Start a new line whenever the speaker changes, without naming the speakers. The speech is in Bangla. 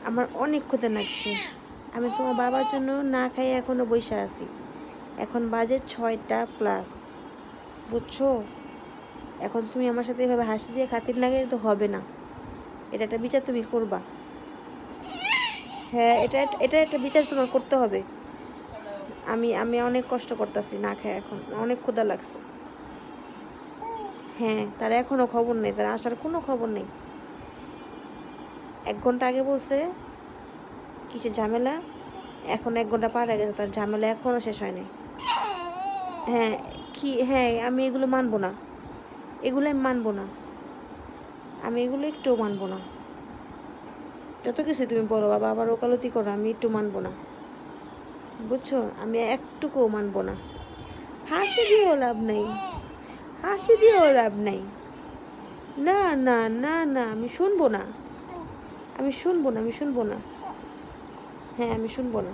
আমার অনেক ক্ষুধা লাগছে। আমি তোমার বাবার জন্য না খাই এখনও বসে আছি। এখন বাজে 6টা প্লাস, বুঝছো? এখন তুমি আমার সাথে এভাবে হাসি দিয়ে খাতির না গেলে তো হবে না। এটা একটা বিচার তুমি করবা। হ্যাঁ, এটা এটা একটা বিচার তোমার করতে হবে। আমি আমি অনেক কষ্ট করতেছি না খাই, এখন অনেক ক্ষুধা লাগছে। হ্যাঁ, তার এখনও খবর নেই, তার আসার কোনো খবর নেই। 1 ঘন্টা আগে বলছে কিসের ঝামেলা, এখন 1 ঘন্টা পার হয়ে গেছে, তার ঝামেলা এখনও শেষ হয়নি। হ্যাঁ, কি, হ্যাঁ, আমি এগুলো মানবো না, এগুলো আমি মানবো না, আমি এগুলো একটুও মানবো না। যত কিছু তুমি বলো বাবা, আবার ওকালতি করো, আমি একটু মানবো না, বুঝছো? আমি একটুকুও মানবো না। হাসি দিয়েও লাভ নেই, হাসি দিয়েও লাভ নেই। না না না না, আমি শুনবো না, আমি শুনবো না, আমি শুনবো না। হ্যাঁ, আমি শুনবো না।